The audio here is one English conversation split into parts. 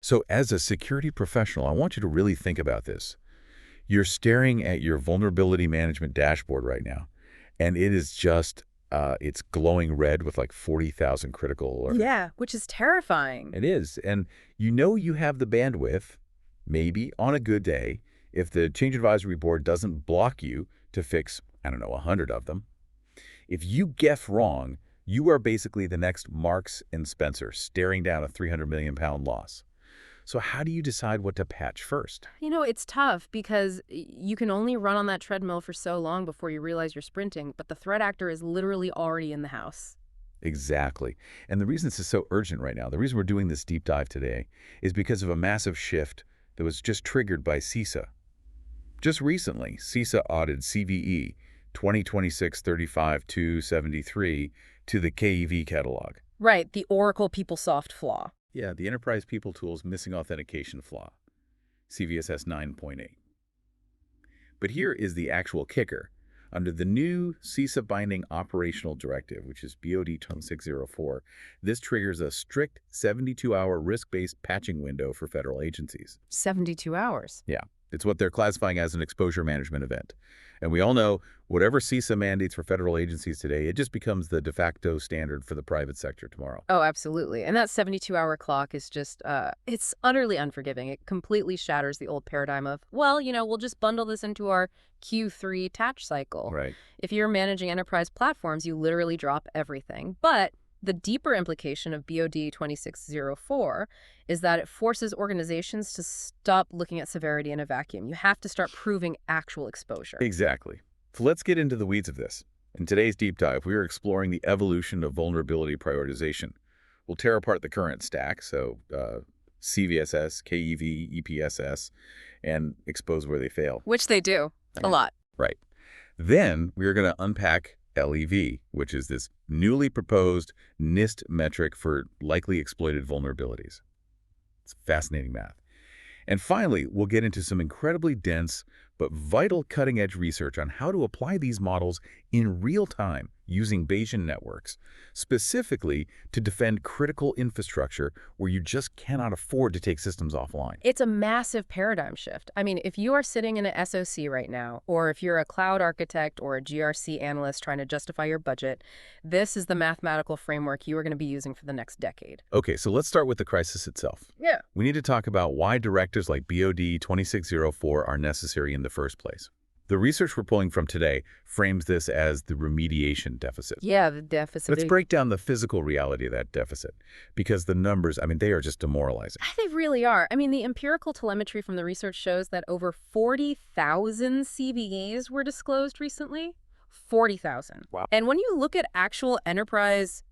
So as a security professional, I want you to really think about this. You're staring at your vulnerability management dashboard right now, and it is just, it's glowing red with like 40,000 critical alerts. Yeah, which is terrifying. It is. And you know you have the bandwidth, maybe on a good day, if the change advisory board doesn't block you to fix, I don't know, 100 of them. If you guess wrong, you are basically the next Marks and Spencer staring down a 300 million pound loss. So how do you decide what to patch first? You know, it's tough because you can only run on that treadmill for so long before you realize you're sprinting, but the threat actor is literally already in the house. Exactly. And the reason this is so urgent right now, the reason we're doing this deep dive today, is because of a massive shift that was just triggered by CISA. Just recently, CISA audited CVE 2026-35-273 to the KEV catalog. Right, the Oracle PeopleSoft flaw. Yeah, the Enterprise People Tools Missing Authentication Flaw, CVSS 9.8. But here is the actual kicker. Under the new CISA Binding Operational Directive, which is BOD 2604, this triggers a strict 72-hour risk-based patching window for federal agencies. 72 hours. Yeah, it's what they're classifying as an exposure management event. And we all know whatever CISA mandates for federal agencies today, it just becomes the de facto standard for the private sector tomorrow. Oh, absolutely. And that 72-hour clock is just, it's utterly unforgiving. It completely shatters the old paradigm of, well, you know, we'll just bundle this into our Q3 patch cycle. Right. If you're managing enterprise platforms, you literally drop everything. But the deeper implication of BOD 2604 is that it forces organizations to stop looking at severity in a vacuum. You have to start proving actual exposure. Exactly. So let's get into the weeds of this. In today's deep dive, we are exploring the evolution of vulnerability prioritization. We'll tear apart the current stack, so CVSS, KEV, EPSS, and expose where they fail. Which they do. A lot. Right. Then we're going to unpack LEV, which is this newly proposed NIST metric for likely exploited vulnerabilities. It's fascinating math. And finally, we'll get into some incredibly dense but vital cutting-edge research on how to apply these models in real time using Bayesian networks, specifically to defend critical infrastructure where you just cannot afford to take systems offline. It's a massive paradigm shift. I mean, if you are sitting in an SOC right now, or if you're a cloud architect or a GRC analyst trying to justify your budget, this is the mathematical framework you are going to be using for the next decade. Okay, so let's start with the crisis itself. Yeah. We need to talk about why directives like BOD 2604 are necessary in the first place. The research we're pulling from today frames this as the remediation deficit. Yeah, the deficit. Let's break down the physical reality of that deficit, because the numbers, I mean, they are just demoralizing. They really are. I mean, the empirical telemetry from the research shows that over 40,000 CVEs were disclosed recently. 40,000. Wow. And when you look at actual enterprise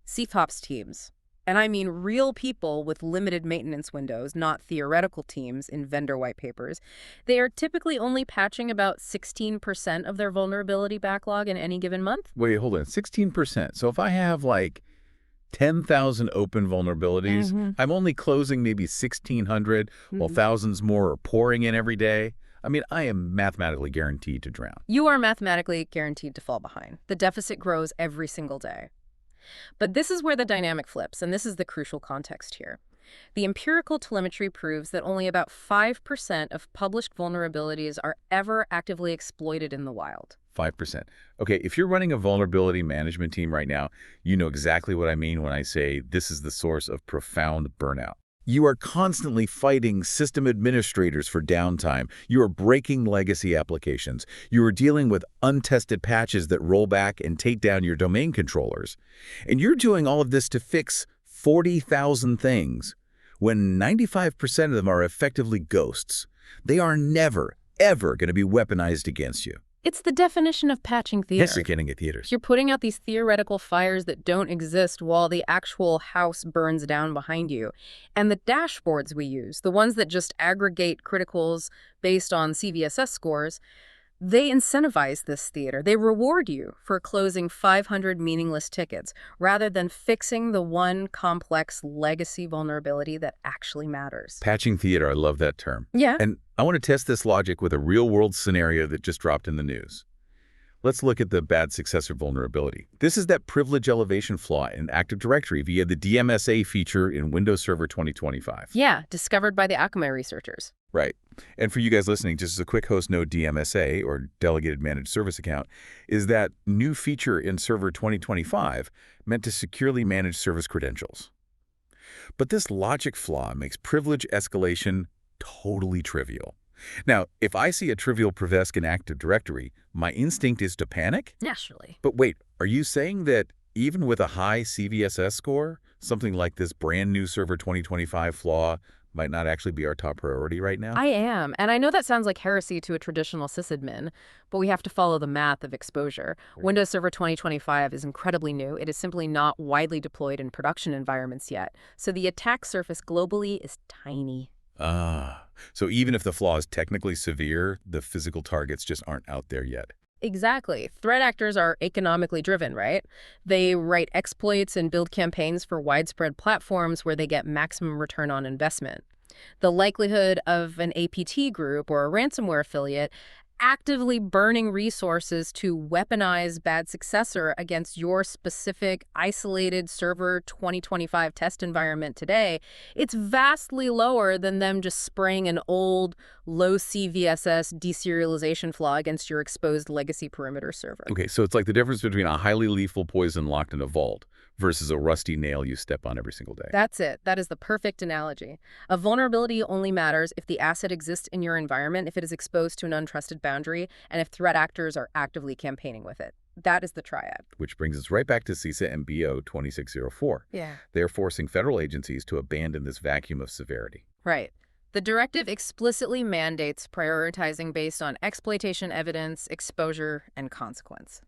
CFOPS teams, and I mean real people with limited maintenance windows, not theoretical teams in vendor white papers, they are typically only patching about 16% of their vulnerability backlog in any given month. Wait, hold on. 16%. So if I have like 10,000 open vulnerabilities, I'm only closing maybe 1,600 while thousands more are pouring in every day. I mean, I am mathematically guaranteed to drown. You are mathematically guaranteed to fall behind. The deficit grows every single day. But this is where the dynamic flips, and this is the crucial context here. The empirical telemetry proves that only about 5% of published vulnerabilities are ever actively exploited in the wild. 5%. Okay, if you're running a vulnerability management team right now, you know exactly what I mean when I say this is the source of profound burnout. You are constantly fighting system administrators for downtime. You are breaking legacy applications. You are dealing with untested patches that roll back and take down your domain controllers. And you're doing all of this to fix 40,000 things when 95% of them are effectively ghosts. They are never, ever going to be weaponized against you. It's the definition of patching theater. Yes, you're getting at theaters. You're putting out these theoretical fires that don't exist while the actual house burns down behind you. And the dashboards we use, the ones that just aggregate criticals based on CVSS scores, they incentivize this theater. They reward you for closing 500 meaningless tickets rather than fixing the one complex legacy vulnerability that actually matters. Patching theater, I love that term. Yeah. And I want to test this logic with a real-world scenario that just dropped in the news. Let's look at the bad successor vulnerability. This is that privilege elevation flaw in Active Directory via the DMSA feature in Windows Server 2025. Yeah, discovered by the Akamai researchers. Right. And for you guys listening, just as a quick host note, DMSA, or Delegated Managed Service Account, is that new feature in Server 2025 meant to securely manage service credentials. But this logic flaw makes privilege escalation totally trivial. Now, if I see a trivial privesc in Active Directory, my instinct is to panic? Naturally. But wait, are you saying that even with a high CVSS score, something like this brand new Server 2025 flaw might not actually be our top priority right now? I am, and I know that sounds like heresy to a traditional sysadmin, but we have to follow the math of exposure. Windows Server 2025 is incredibly new. It is simply not widely deployed in production environments yet, so the attack surface globally is tiny. So even if the flaw is technically severe, the physical targets just aren't out there yet. Exactly. Threat actors are economically driven, right? They write exploits and build campaigns for widespread platforms where they get maximum return on investment. The likelihood of an APT group or a ransomware affiliate actively burning resources to weaponize bad successor against your specific isolated Server 2025 test environment today, it's vastly lower than them just spraying an old, low CVSS deserialization flaw against your exposed legacy perimeter server. Okay, so it's like the difference between a highly lethal poison locked in a vault versus a rusty nail you step on every single day. That's it. That is the perfect analogy. A vulnerability only matters if the asset exists in your environment, if it is exposed to an untrusted boundary, and if threat actors are actively campaigning with it. That is the triad. Which brings us right back to CISA and BO 2604. Yeah. They're forcing federal agencies to abandon this vacuum of severity. Right. The directive explicitly mandates prioritizing based on exploitation evidence, exposure, and consequence.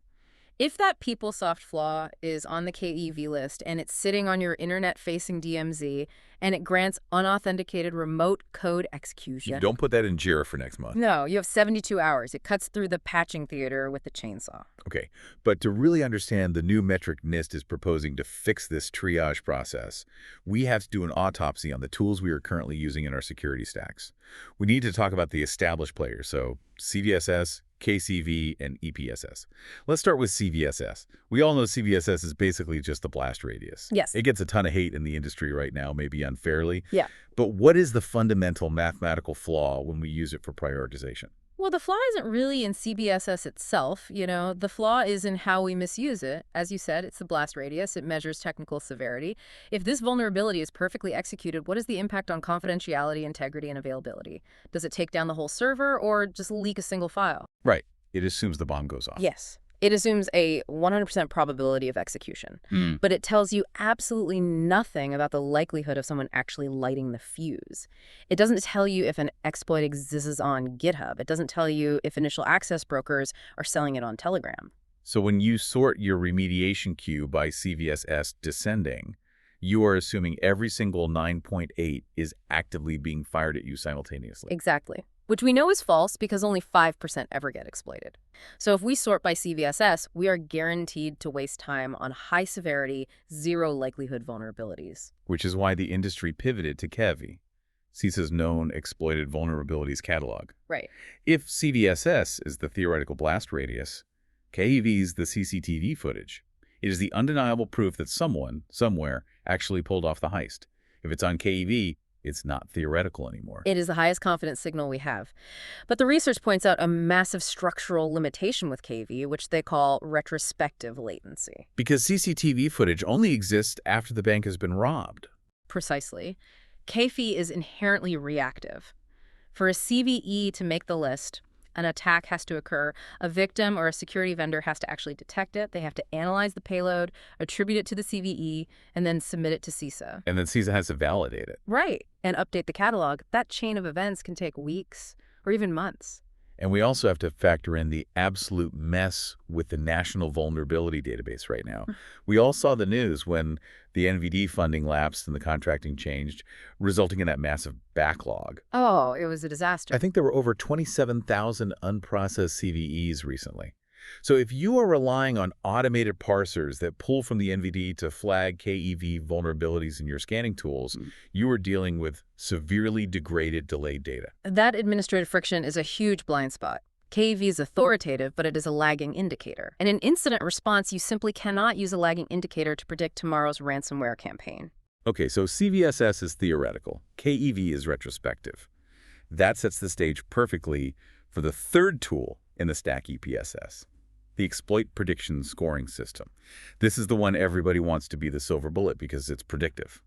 If that PeopleSoft flaw is on the KEV list and it's sitting on your internet-facing DMZ and it grants unauthenticated remote code execution... You don't put that in JIRA for next month. No, you have 72 hours. It cuts through the patching theater with the chainsaw. Okay, but to really understand the new metric NIST is proposing to fix this triage process, we have to do an autopsy on the tools we are currently using in our security stacks. We need to talk about the established players, so CVSS, KCV, and EPSS. Let's start with CVSS. We all know CVSS is basically just the blast radius. Yes. It gets a ton of hate in the industry right now, maybe unfairly. Yeah. But what is the fundamental mathematical flaw when we use it for prioritization? Well, the flaw isn't really in CVSS itself, The flaw is in how we misuse it. As you said, it's the blast radius. It measures technical severity. If this vulnerability is perfectly executed, what is the impact on confidentiality, integrity, and availability? Does it take down the whole server or just leak a single file? Right. It assumes the bomb goes off. Yes. It assumes a 100% probability of execution, but it tells you absolutely nothing about the likelihood of someone actually lighting the fuse. It doesn't tell you if an exploit exists on GitHub. It doesn't tell you if initial access brokers are selling it on Telegram. So when you sort your remediation queue by CVSS descending, you are assuming every single 9.8 is actively being fired at you simultaneously. Exactly. Which we know is false because only 5% ever get exploited. So if we sort by CVSS, we are guaranteed to waste time on high-severity, zero-likelihood vulnerabilities. Which is why the industry pivoted to CVE, CISA's Known Exploited Vulnerabilities catalog. Right. If CVSS is the theoretical blast radius, KEV is the CCTV footage. It is the undeniable proof that someone, somewhere, actually pulled off the heist. If it's on KEV, it's not theoretical anymore. It is the highest confidence signal we have. But the research points out a massive structural limitation with KV, which they call retrospective latency. Because CCTV footage only exists after the bank has been robbed. Precisely. KV is inherently reactive. For a CVE to make the list, an attack has to occur. A victim or a security vendor has to actually detect it. They have to analyze the payload, attribute it to the CVE, and then submit it to CISA. And then CISA has to validate it. Right. And update the catalog. That chain of events can take weeks or even months. And we also have to factor in the absolute mess with the National Vulnerability Database right now. We all saw the news when the NVD funding lapsed and the contracting changed, resulting in that massive backlog. Oh, it was a disaster. I think there were over 27,000 unprocessed CVEs recently. So if you are relying on automated parsers that pull from the NVD to flag KEV vulnerabilities in your scanning tools, you are dealing with severely degraded, delayed data. That administrative friction is a huge blind spot. KEV is authoritative, but it is a lagging indicator. And in incident response, you simply cannot use a lagging indicator to predict tomorrow's ransomware campaign. Okay, so CVSS is theoretical. KEV is retrospective. That sets the stage perfectly for the third tool in the stack EPSS, the Exploit Prediction Scoring System. This is the one everybody wants to be the silver bullet because it's predictive.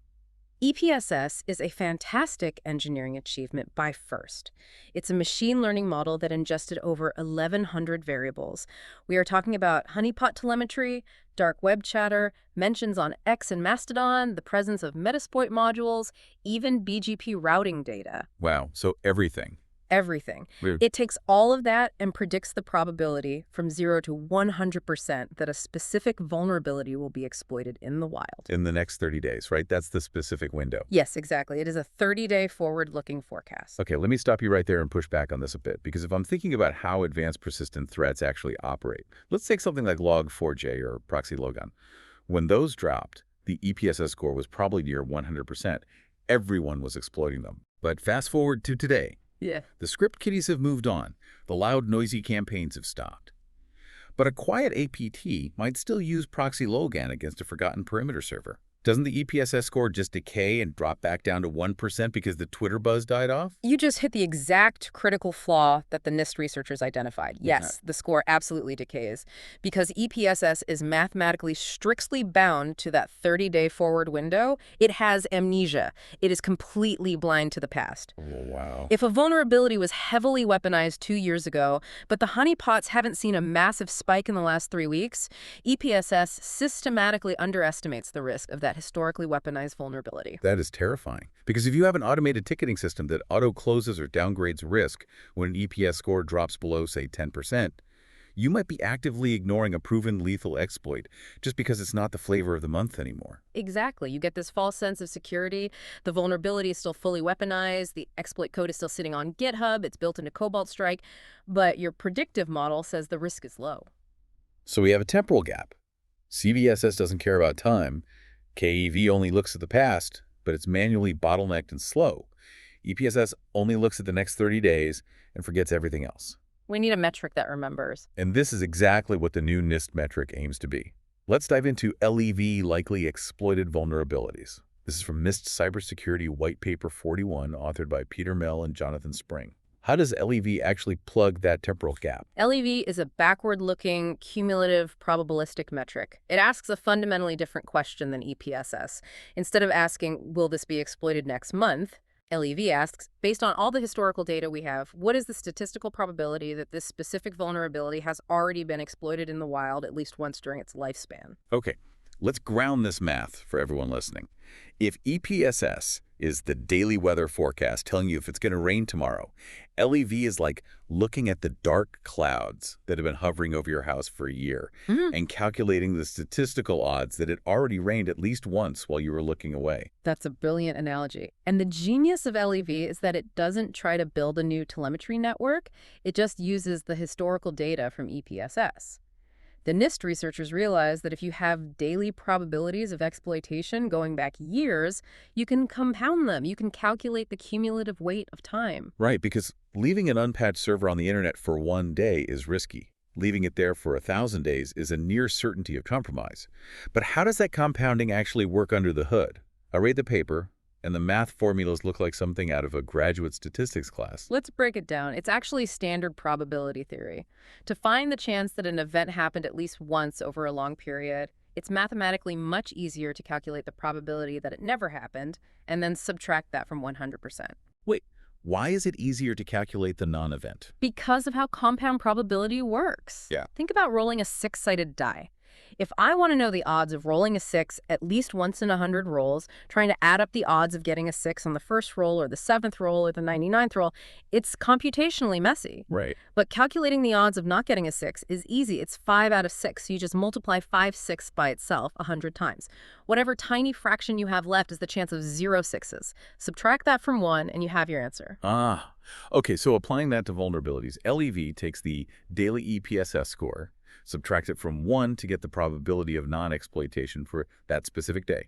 EPSS is a fantastic engineering achievement by FIRST. It's a machine learning model that ingested over 1,100 variables. We are talking about honeypot telemetry, dark web chatter, mentions on X and Mastodon, the presence of Metasploit modules, even BGP routing data. Wow, so everything. Everything. Weird. It takes all of that and predicts the probability from 0 to 100% that a specific vulnerability will be exploited in the wild. In the next 30 days, right? That's the specific window. Yes, exactly. It is a 30-day forward-looking forecast. Okay, let me stop you right there and push back on this a bit, because if I'm thinking about how advanced persistent threats actually operate, let's take something like Log4j or Proxy Logon. When those dropped, the EPSS score was probably near 100%. Everyone was exploiting them. But fast forward to today. Yeah. The script kiddies have moved on. The loud, noisy campaigns have stopped. But a quiet APT might still use Proxy Logan against a forgotten perimeter server. Doesn't the EPSS score just decay and drop back down to 1% because the Twitter buzz died off? You just hit the exact critical flaw that the NIST researchers identified. Yes, the score absolutely decays because EPSS is mathematically strictly bound to that 30-day forward window. It has amnesia. It is completely blind to the past. Oh, wow. If a vulnerability was heavily weaponized 2 years ago, but the honeypots haven't seen a massive spike in the last 3 weeks, EPSS systematically underestimates the risk of that historically weaponized vulnerability. That is terrifying. Because if you have an automated ticketing system that auto-closes or downgrades risk when an EPS score drops below, say, 10%, you might be actively ignoring a proven lethal exploit just because it's not the flavor of the month anymore. Exactly. You get this false sense of security. The vulnerability is still fully weaponized. The exploit code is still sitting on GitHub. It's built into Cobalt Strike. But your predictive model says the risk is low. So we have a temporal gap. CVSS doesn't care about time. KEV only looks at the past, but it's manually bottlenecked and slow. EPSS only looks at the next 30 days and forgets everything else. We need a metric that remembers. And this is exactly what the new NIST metric aims to be. Let's dive into LEV, Likely Exploited Vulnerabilities. This is from NIST Cybersecurity White Paper 41, authored by Peter Mell and Jonathan Spring. How does LEV actually plug that temporal gap? LEV is a backward-looking, cumulative, probabilistic metric. It asks a fundamentally different question than EPSS. Instead of asking, will this be exploited next month, LEV asks, based on all the historical data we have, what is the statistical probability that this specific vulnerability has already been exploited in the wild at least once during its lifespan? Okay, let's ground this math for everyone listening. If EPSS is the daily weather forecast telling you if it's going to rain tomorrow, LEV is like looking at the dark clouds that have been hovering over your house for a year and calculating the statistical odds that it already rained at least once while you were looking away. That's a brilliant analogy. And the genius of LEV is that it doesn't try to build a new telemetry network. It just uses the historical data from EPSS. The NIST researchers realized that if you have daily probabilities of exploitation going back years, you can compound them. You can calculate the cumulative weight of time. Right, because leaving an unpatched server on the internet for 1 day is risky. Leaving it there for 1,000 days is a near certainty of compromise. But how does that compounding actually work under the hood? I read the paper, and the math formulas look like something out of a graduate statistics class. Let's break it down. It's actually standard probability theory. To find the chance that an event happened at least once over a long period, it's mathematically much easier to calculate the probability that it never happened and then subtract that from 100%. Wait, why is it easier to calculate the non-event? Because of how compound probability works. Yeah. Think about rolling a 6-sided die. If I want to know the odds of rolling a 6 at least once in 100 rolls, trying to add up the odds of getting a 6 on the first roll or the 7th roll or the 99th roll, it's computationally messy. Right. But calculating the odds of not getting a 6 is easy. It's 5 out of 6. So you just multiply 5 6 by itself 100 times. Whatever tiny fraction you have left is the chance of 0 6s. Subtract that from 1 and you have your answer. Ah, okay, so applying that to vulnerabilities, LEV takes the daily EPSS score, subtracts it from 1 to get the probability of non-exploitation for that specific day.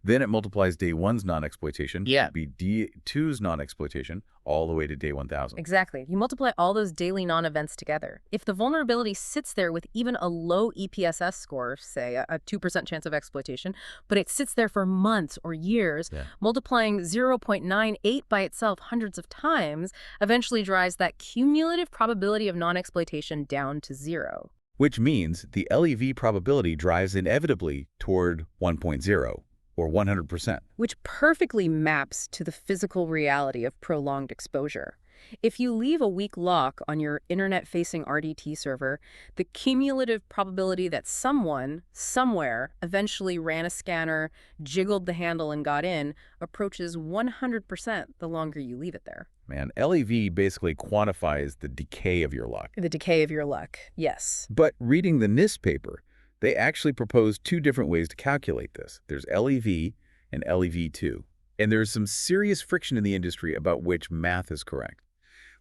Then it multiplies day 1's non-exploitation, Yeah. be D2's non-exploitation, all the way to day 1,000. Exactly. You multiply all those daily non-events together. If the vulnerability sits there with even a low EPSS score, say a 2% chance of exploitation, but it sits there for months or years, Yeah. multiplying 0.98 by itself hundreds of times eventually drives that cumulative probability of non-exploitation down to 0. Which means the LEV probability drives inevitably toward 1.0, or 100%. Which perfectly maps to the physical reality of prolonged exposure. If you leave a weak lock on your internet-facing RDT server, the cumulative probability that someone, somewhere, eventually ran a scanner, jiggled the handle, and got in approaches 100% the longer you leave it there. Man, LEV basically quantifies the decay of your luck. The decay of your luck, yes. But reading the NIST paper, they actually propose 2 different ways to calculate this. There's LEV and LEV2. And there's some serious friction in the industry about which math is correct.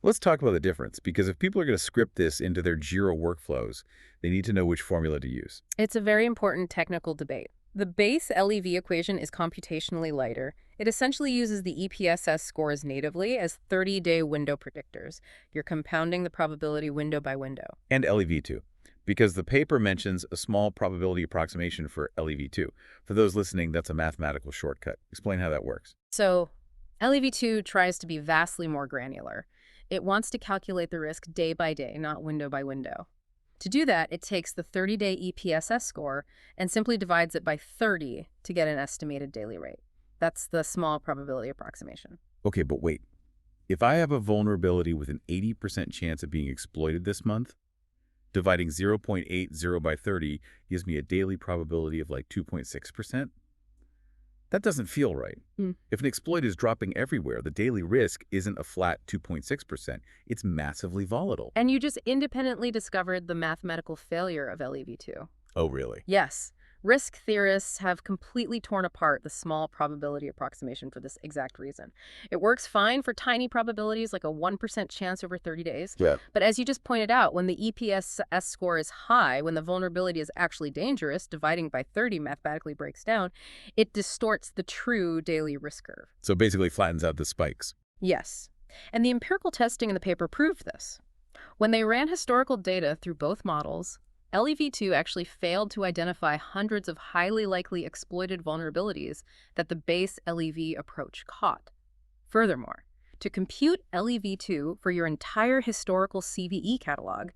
Let's talk about the difference, because if people are going to script this into their Jira workflows, they need to know which formula to use. It's a very important technical debate. The base LEV equation is computationally lighter. It essentially uses the EPSS scores natively as 30-day window predictors. You're compounding the probability window by window. And LEV2, because the paper mentions a small probability approximation for LEV2. For those listening, that's a mathematical shortcut. Explain how that works. So LEV2 tries to be vastly more granular. It wants to calculate the risk day by day, not window by window. To do that, it takes the 30-day EPSS score and simply divides it by 30 to get an estimated daily rate. That's the small probability approximation. Okay, but wait. If I have a vulnerability with an 80% chance of being exploited this month, dividing 0.80 by 30 gives me a daily probability of like 2.6%. That doesn't feel right. If an exploit is dropping everywhere, the daily risk isn't a flat 2.6%. It's massively volatile. And you just independently discovered the mathematical failure of LEV2. Oh, really? Yes. Risk theorists have completely torn apart the small probability approximation for this exact reason. It works fine for tiny probabilities like a 1% chance over 30 days. Yeah. But as you just pointed out, when the EPSS score is high, when the vulnerability is actually dangerous, dividing by 30 mathematically breaks down, it distorts the true daily risk curve. So basically flattens out the spikes. Yes. And the empirical testing in the paper proved this. When they ran historical data through both models, LEV2 actually failed to identify hundreds of highly likely exploited vulnerabilities that the base LEV approach caught. Furthermore, to compute LEV2 for your entire historical CVE catalog,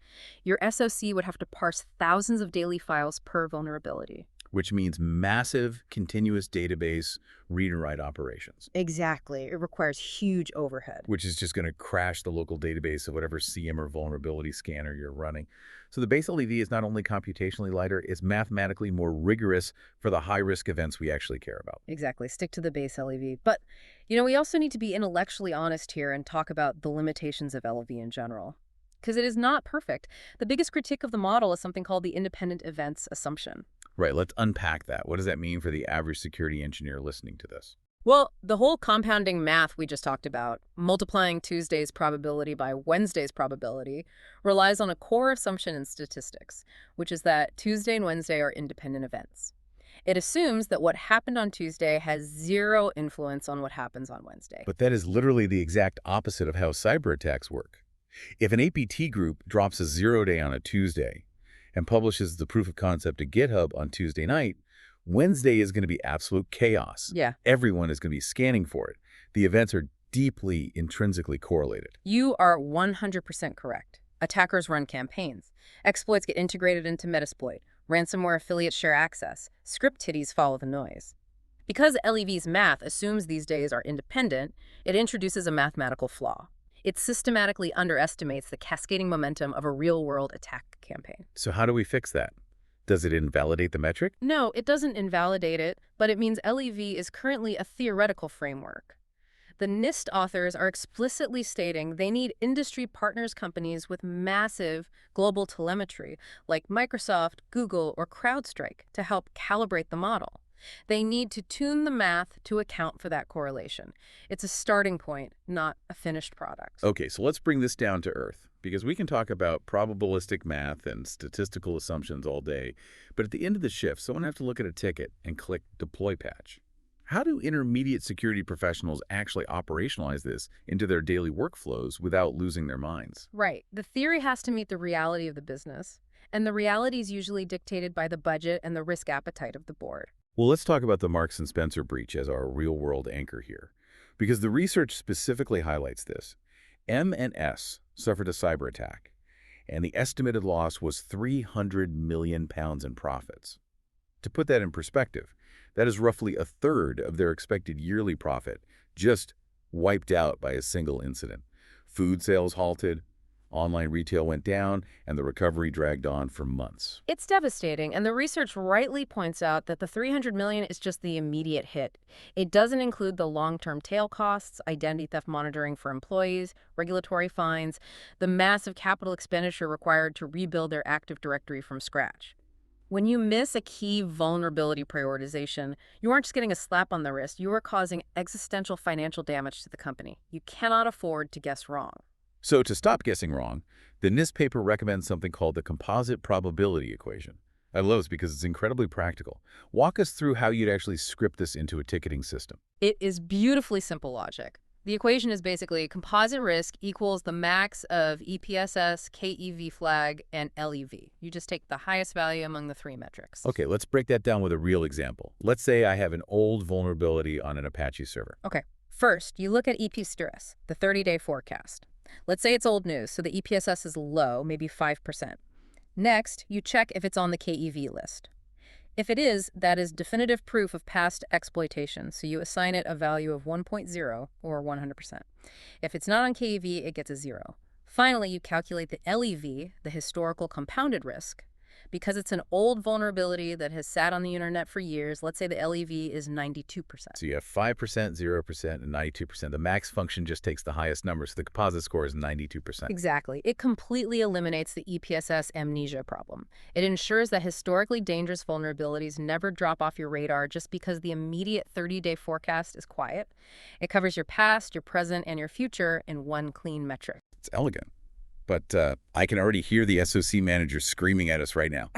your SOC would have to parse thousands of daily files per vulnerability. Which means massive, continuous database read and write operations. Exactly. It requires huge overhead. Which is just going to crash the local database of whatever CM or vulnerability scanner you're running. So the base LEV is not only computationally lighter, it's mathematically more rigorous for the high-risk events we actually care about. Exactly. Stick to the base LEV. But, we also need to be intellectually honest here and talk about the limitations of LEV in general. Because it is not perfect. The biggest critique of the model is something called the independent events assumption. Right, let's unpack that. What does that mean for the average security engineer listening to this? Well, the whole compounding math we just talked about, multiplying Tuesday's probability by Wednesday's probability, relies on a core assumption in statistics, which is that Tuesday and Wednesday are independent events. It assumes that what happened on Tuesday has zero influence on what happens on Wednesday. But that is literally the exact opposite of how cyber attacks work. If an APT group drops a 0-day on a Tuesday and publishes the proof of concept to GitHub on Tuesday night, Wednesday is going to be absolute chaos. Yeah. Everyone is going to be scanning for it. The events are deeply intrinsically correlated. You are 100% correct. Attackers run campaigns. Exploits get integrated into Metasploit. Ransomware affiliates share access. Script titties follow the noise. Because LEV's math assumes these days are independent, it introduces a mathematical flaw. It systematically underestimates the cascading momentum of a real-world attack campaign. So how do we fix that? Does it invalidate the metric? No, it doesn't invalidate it, but it means LEV is currently a theoretical framework. The NIST authors are explicitly stating they need industry partners companies with massive global telemetry, like Microsoft, Google, or CrowdStrike, to help calibrate the model. They need to tune the math to account for that correlation. It's a starting point, not a finished product. Okay, so let's bring this down to earth, because we can talk about probabilistic math and statistical assumptions all day, but at the end of the shift, someone has to look at a ticket and click Deploy Patch. How do intermediate security professionals actually operationalize this into their daily workflows without losing their minds? Right. The theory has to meet the reality of the business, and the reality is usually dictated by the budget and the risk appetite of the board. Well, let's talk about the Marks and Spencer breach as our real-world anchor here, because the research specifically highlights this. M&S suffered a cyber attack, and the estimated loss was £300 million in profits. To put that in perspective, that is roughly a third of their expected yearly profit, just wiped out by a single incident. Food sales halted, online retail went down, and the recovery dragged on for months. It's devastating, and the research rightly points out that the $300 million is just the immediate hit. It doesn't include the long-term tail costs, identity theft monitoring for employees, regulatory fines, the massive capital expenditure required to rebuild their Active Directory from scratch. When you miss a key vulnerability prioritization, you aren't just getting a slap on the wrist, you are causing existential financial damage to the company. You cannot afford to guess wrong. So to stop guessing wrong, the NIST paper recommends something called the Composite Probability equation. I love this because it's incredibly practical. Walk us through how you'd actually script this into a ticketing system. It is beautifully simple logic. The equation is basically composite risk equals the max of EPSS, KEV flag, and LEV. You just take the highest value among the three metrics. Okay, let's break that down with a real example. Let's say I have an old vulnerability on an Apache server. Okay. First, you look at EPSS, the 30-day forecast. Let's say it's old news, so the EPSS is low, maybe 5%. Next, you check if it's on the KEV list. If it is, that is definitive proof of past exploitation, so you assign it a value of 1.0 or 100%. If it's not on KEV, it gets a 0. Finally, you calculate the LEV, the historical compounded risk. Because it's an old vulnerability that has sat on the internet for years, let's say the LEV is 92%. So you have 5%, 0%, and 92%. The max function just takes the highest number, so the composite score is 92%. Exactly. It completely eliminates the EPSS amnesia problem. It ensures that historically dangerous vulnerabilities never drop off your radar just because the immediate 30-day forecast is quiet. It covers your past, your present, and your future in one clean metric. It's elegant. But I can already hear the SOC manager screaming at us right now.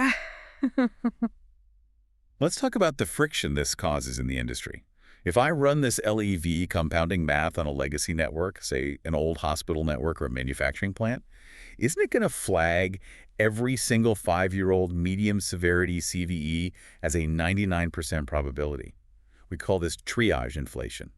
Let's talk about the friction this causes in the industry. If I run this LEV compounding math on a legacy network, say an old hospital network or a manufacturing plant, isn't it going to flag every single 5-year-old medium severity CVE as a 99% probability? We call this triage inflation.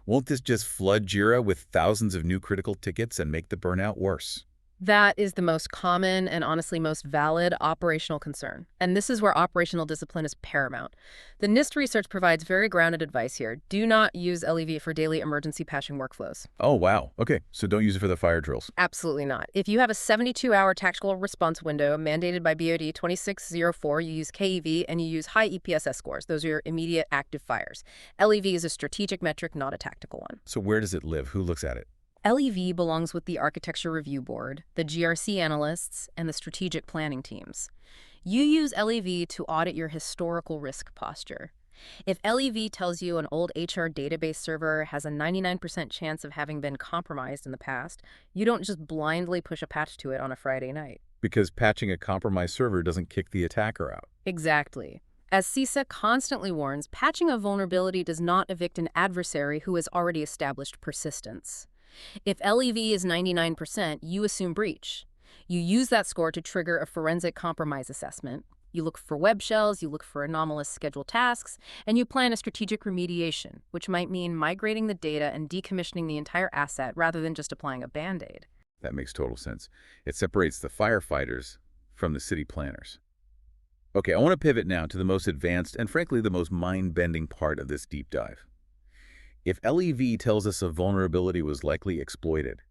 Won't this just flood JIRA with thousands of new critical tickets and make the burnout worse? That is the most common and honestly most valid operational concern. And this is where operational discipline is paramount. The NIST research provides very grounded advice here. Do not use LEV for daily emergency patching workflows. Oh, wow. Okay, so don't use it for the fire drills. Absolutely not. If you have a 72-hour tactical response window mandated by BOD 2604, you use KEV and you use high EPSS scores. Those are your immediate active fires. LEV is a strategic metric, not a tactical one. So where does it live? Who looks at it? LEV belongs with the Architecture Review Board, the GRC analysts, and the strategic planning teams. You use LEV to audit your historical risk posture. If LEV tells you an old HR database server has a 99% chance of having been compromised in the past, you don't just blindly push a patch to it on a Friday night. Because patching a compromised server doesn't kick the attacker out. Exactly. As CISA constantly warns, patching a vulnerability does not evict an adversary who has already established persistence. If LEV is 99%, you assume breach. You use that score to trigger a forensic compromise assessment. You look for web shells, you look for anomalous scheduled tasks, and you plan a strategic remediation, which might mean migrating the data and decommissioning the entire asset rather than just applying a Band-Aid. That makes total sense. It separates the firefighters from the city planners. Okay, I want to pivot now to the most advanced and frankly the most mind-bending part of this deep dive. If LEV tells us a vulnerability was likely exploited,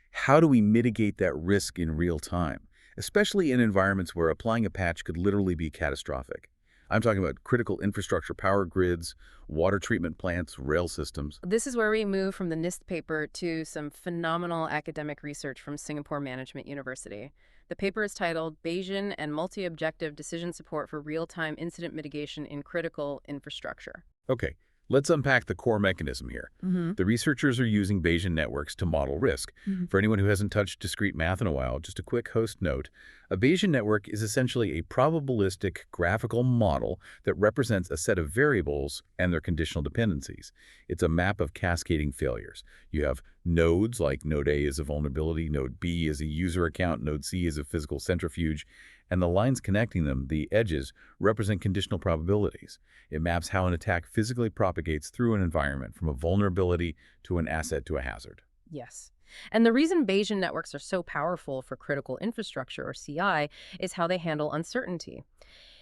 how do we mitigate that risk in real time, especially in environments where applying a patch could literally be catastrophic? I'm talking about critical infrastructure power grids, water treatment plants, rail systems. This is where we move from the NIST paper to some phenomenal academic research from Singapore Management University. The paper is titled Bayesian and Multi-Objective Decision Support for Real-Time Incident Mitigation in Critical Infrastructure. Okay. Let's unpack the core mechanism here. The researchers are using Bayesian networks to model risk. For anyone who hasn't touched discrete math in a while, just a quick host note. A Bayesian network is essentially a probabilistic graphical model that represents a set of variables and their conditional dependencies. It's a map of cascading failures. You have nodes, like node A is a vulnerability, node B is a user account, node C is a physical centrifuge, and the lines connecting them, the edges, represent conditional probabilities. It maps how an attack physically propagates through an environment, from a vulnerability to an asset to a hazard. Yes. And the reason Bayesian networks are so powerful for critical infrastructure, or CI, is how they handle uncertainty.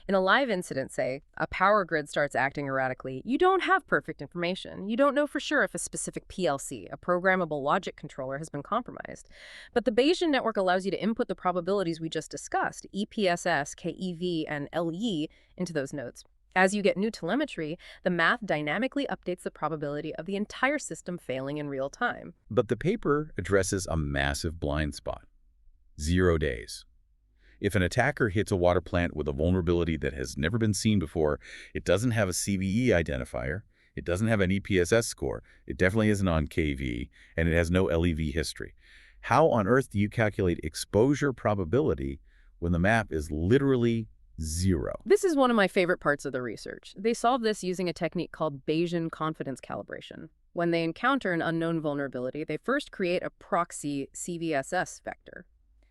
In a live incident, say, a power grid starts acting erratically, you don't have perfect information. You don't know for sure if a specific PLC, a programmable logic controller, has been compromised. But the Bayesian network allows you to input the probabilities we just discussed, EPSS, KEV, and LE, into those nodes. As you get new telemetry, the math dynamically updates the probability of the entire system failing in real time. But the paper addresses a massive blind spot: 0 days. If an attacker hits a water plant with a vulnerability that has never been seen before, it doesn't have a CVE identifier, it doesn't have an EPSS score, it definitely isn't on KV, and it has no LEV history. How on earth do you calculate exposure probability when the map is literally 0? This is one of my favorite parts of the research. They solve this using a technique called Bayesian confidence calibration. When they encounter an unknown vulnerability, they first create a proxy CVSS vector.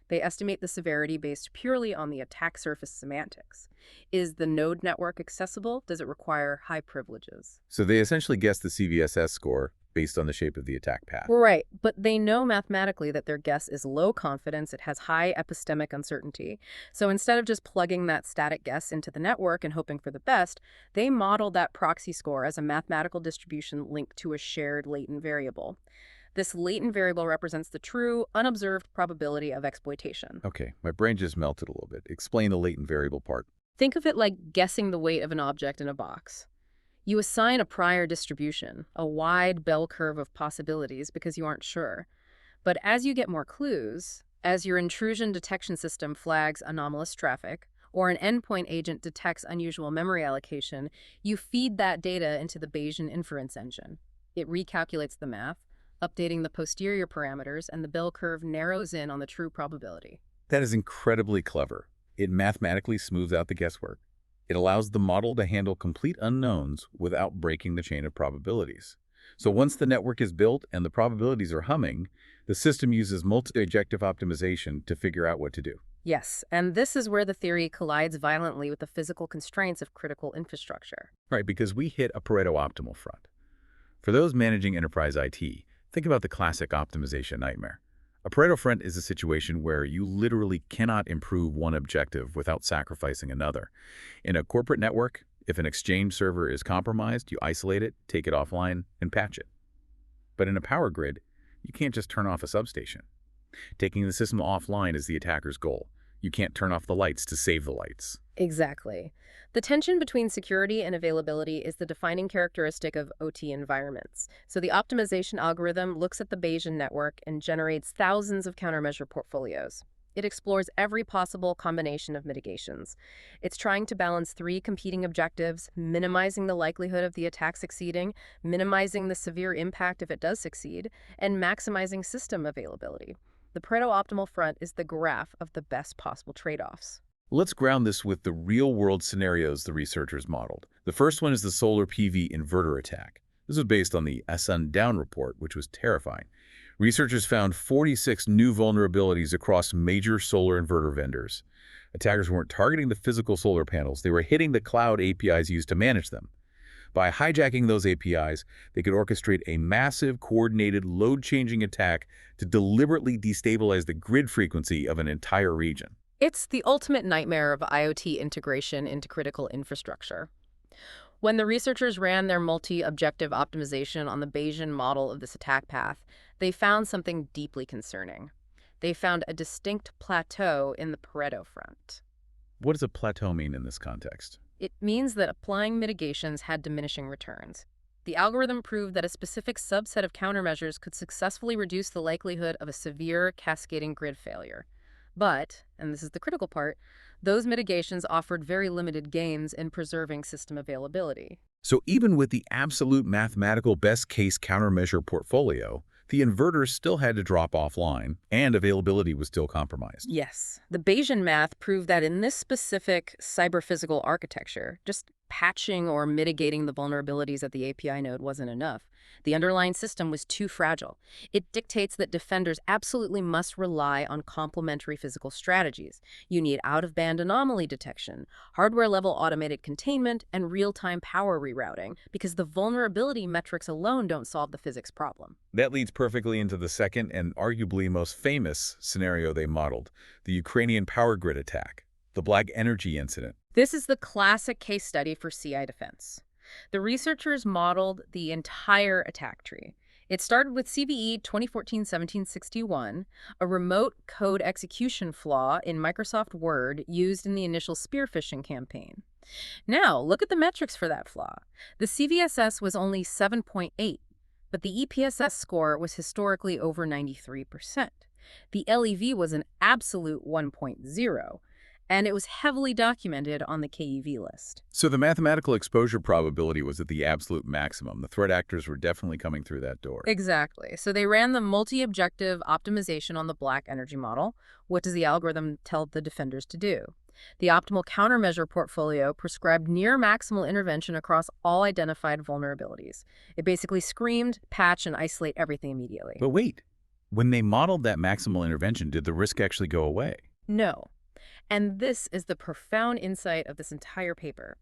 They estimate the severity based purely on the attack surface semantics. Is the node network accessible? Does it require high privileges? So they essentially guess the CVSS score based on the shape of the attack path. Right, but they know mathematically that their guess is low confidence, it has high epistemic uncertainty. So instead of just plugging that static guess into the network and hoping for the best, they model that proxy score as a mathematical distribution linked to a shared latent variable. This latent variable represents the true, unobserved probability of exploitation. Okay, my brain just melted a little bit. Explain the latent variable part. Think of it like guessing the weight of an object in a box. You assign a prior distribution, a wide bell curve of possibilities, because you aren't sure. But as you get more clues, as your intrusion detection system flags anomalous traffic, or an endpoint agent detects unusual memory allocation, you feed that data into the Bayesian inference engine. It recalculates the math, updating the posterior parameters, and the bell curve narrows in on the true probability. That is incredibly clever. It mathematically smooths out the guesswork. It allows the model to handle complete unknowns without breaking the chain of probabilities. So once the network is built and the probabilities are humming, the system uses multi-objective optimization to figure out what to do. Yes, and this is where the theory collides violently with the physical constraints of critical infrastructure. Right, because we hit a Pareto optimal front. For those managing enterprise IT, think about the classic optimization nightmare. A Pareto front is a situation where you literally cannot improve one objective without sacrificing another. In a corporate network, if an Exchange server is compromised, you isolate it, take it offline, and patch it. But in a power grid, you can't just turn off a substation. Taking the system offline is the attacker's goal. You can't turn off the lights to save the lights. Exactly. The tension between security and availability is the defining characteristic of OT environments. So the optimization algorithm looks at the Bayesian network and generates thousands of countermeasure portfolios. It explores every possible combination of mitigations. It's trying to balance three competing objectives: minimizing the likelihood of the attack succeeding, minimizing the severe impact if it does succeed, and maximizing system availability. The Pareto optimal front is the graph of the best possible trade-offs. Let's ground this with the real-world scenarios the researchers modeled. The first one is the solar PV inverter attack. This was based on the Sundown report, which was terrifying. Researchers found 46 new vulnerabilities across major solar inverter vendors. Attackers weren't targeting the physical solar panels, they were hitting the cloud APIs used to manage them. By hijacking those APIs, they could orchestrate a massive, coordinated, load-changing attack to deliberately destabilize the grid frequency of an entire region. It's the ultimate nightmare of IoT integration into critical infrastructure. When the researchers ran their multi-objective optimization on the Bayesian model of this attack path, they found something deeply concerning. They found a distinct plateau in the Pareto front. What does a plateau mean in this context? It means that applying mitigations had diminishing returns. The algorithm proved that a specific subset of countermeasures could successfully reduce the likelihood of a severe cascading grid failure. But, and this is the critical part, those mitigations offered very limited gains in preserving system availability. So even with the absolute mathematical best-case countermeasure portfolio, The inverters still had to drop offline, and availability was still compromised. Yes, the Bayesian math proved that in this specific cyber-physical architecture, just patching or mitigating the vulnerabilities at the API node wasn't enough. The underlying system was too fragile. It dictates that defenders absolutely must rely on complementary physical strategies. You need out-of-band anomaly detection, hardware-level automated containment, and real-time power rerouting, because the vulnerability metrics alone don't solve the physics problem. That leads perfectly into the second and arguably most famous scenario they modeled, the Ukrainian power grid attack, the Black Energy incident. This is the classic case study for CI defense. The researchers modeled the entire attack tree. It started with CVE 2014-1761, a remote code execution flaw in Microsoft Word used in the initial spear phishing campaign. Now, look at the metrics for that flaw. The CVSS was only 7.8, but the EPSS score was historically over 93%. The LEV was an absolute 1.0, and it was heavily documented on the KEV list. So the mathematical exposure probability was at the absolute maximum. The threat actors were definitely coming through that door. Exactly. So they ran the multi-objective optimization on the Black Energy model. What does the algorithm tell the defenders to do? The optimal countermeasure portfolio prescribed near maximal intervention across all identified vulnerabilities. It basically screamed, patch, and isolate everything immediately. But wait, when they modeled that maximal intervention, did the risk actually go away? No. And this is the profound insight of this entire paper.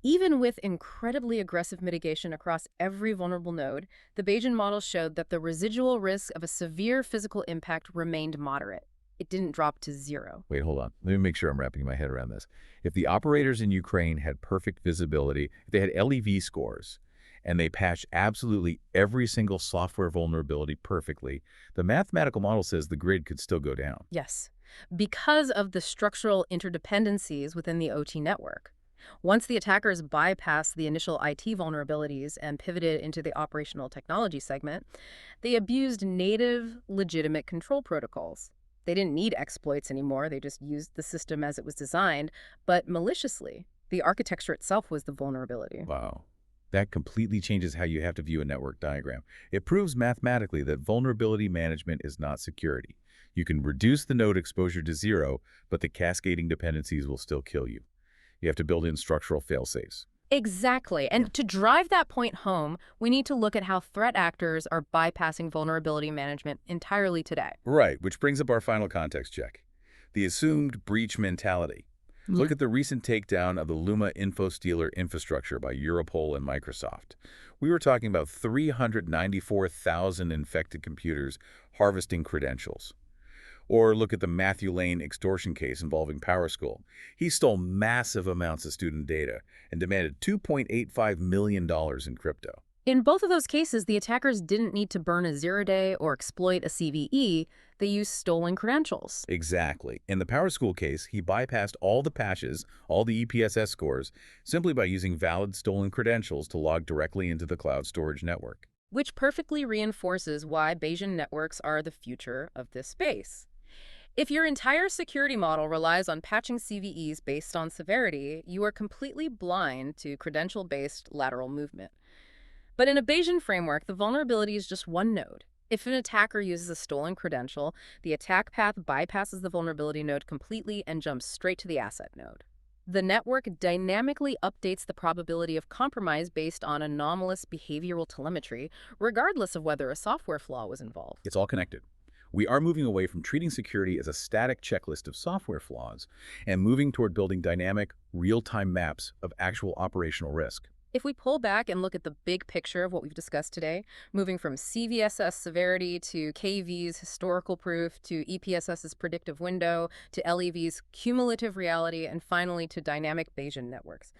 Even with incredibly aggressive mitigation across every vulnerable node, the Bayesian model showed that the residual risk of a severe physical impact remained moderate. It didn't drop to zero. Wait, hold on. Let me make sure I'm wrapping my head around this. If the operators in Ukraine had perfect visibility, if they had LEV scores, and they patched absolutely every single software vulnerability perfectly, the mathematical model says the grid could still go down. Yes, because of the structural interdependencies within the OT network. Once the attackers bypassed the initial IT vulnerabilities and pivoted into the operational technology segment, they abused native, legitimate control protocols. They didn't need exploits anymore. They just used the system as it was designed, but maliciously. The architecture itself was the vulnerability. Wow. That completely changes how you have to view a network diagram. It proves mathematically that vulnerability management is not security. You can reduce the node exposure to zero, but the cascading dependencies will still kill you. You have to build in structural fail-safes. Exactly. And to drive that point home, we need to look at how threat actors are bypassing vulnerability management entirely today. Right, which brings up our final context check. The assumed breach mentality. Look at the recent takedown of the Luma InfoStealer infrastructure by Europol and Microsoft. We were talking about 394,000 infected computers harvesting credentials. Or look at the Matthew Lane extortion case involving PowerSchool. He stole massive amounts of student data and demanded $2.85 million in crypto. In both of those cases, the attackers didn't need to burn a zero-day or exploit a CVE. They used stolen credentials. Exactly. In the PowerSchool case, he bypassed all the patches, all the EPSS scores, simply by using valid stolen credentials to log directly into the cloud storage network. Which perfectly reinforces why Bayesian networks are the future of this space. If your entire security model relies on patching CVEs based on severity, you are completely blind to credential-based lateral movement. But in a Bayesian framework, the vulnerability is just one node. If an attacker uses a stolen credential, the attack path bypasses the vulnerability node completely and jumps straight to the asset node. The network dynamically updates the probability of compromise based on anomalous behavioral telemetry, regardless of whether a software flaw was involved. It's all connected. We are moving away from treating security as a static checklist of software flaws and moving toward building dynamic, real-time maps of actual operational risk. If we pull back and look at the big picture of what we've discussed today, moving from CVSS severity to KV's historical proof to EPSS's predictive window to LEV's cumulative reality and finally to dynamic Bayesian networks,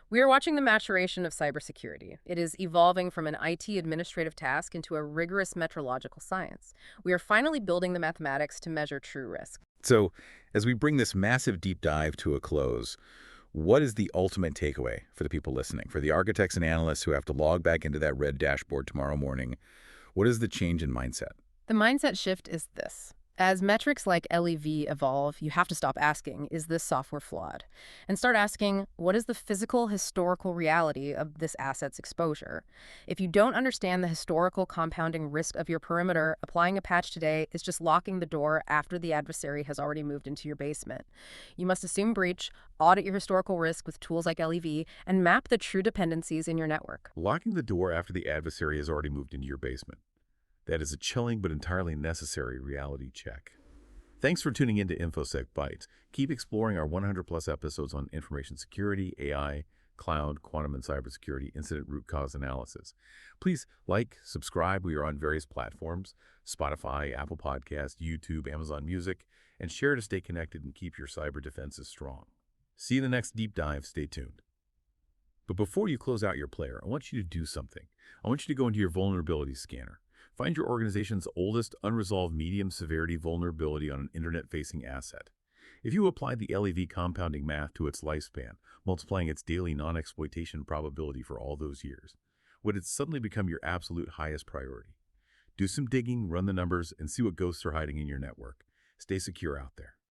we are watching the maturation of cybersecurity. It is evolving from an IT administrative task into a rigorous metrological science. We are finally building the mathematics to measure true risk. So, as we bring this massive deep dive to a close, what is the ultimate takeaway for the people listening, for the architects and analysts who have to log back into that red dashboard tomorrow morning? What is the change in mindset? The mindset shift is this. As metrics like LEV evolve, you have to stop asking, is this software flawed? And start asking, what is the physical, historical reality of this asset's exposure? If you don't understand the historical compounding risk of your perimeter, applying a patch today is just locking the door after the adversary has already moved into your basement. You must assume breach, audit your historical risk with tools like LEV, and map the true dependencies in your network. Locking the door after the adversary has already moved into your basement. That is a chilling but entirely necessary reality check. Thanks for tuning in to InfoSec Bytes. Keep exploring our 100-plus episodes on information security, AI, cloud, quantum, and cybersecurity incident root cause analysis. Please like, subscribe. We are on various platforms, Spotify, Apple Podcasts, YouTube, Amazon Music, and share to stay connected and keep your cyber defenses strong. See you in the next deep dive. Stay tuned. But before you close out your player, I want you to do something. I want you to go into your vulnerability scanner. Find your organization's oldest unresolved medium-severity vulnerability on an internet-facing asset. If you apply the LEV compounding math to its lifespan, multiplying its daily non-exploitation probability for all those years, would it suddenly become your absolute highest priority? Do some digging, run the numbers, and see what ghosts are hiding in your network. Stay secure out there.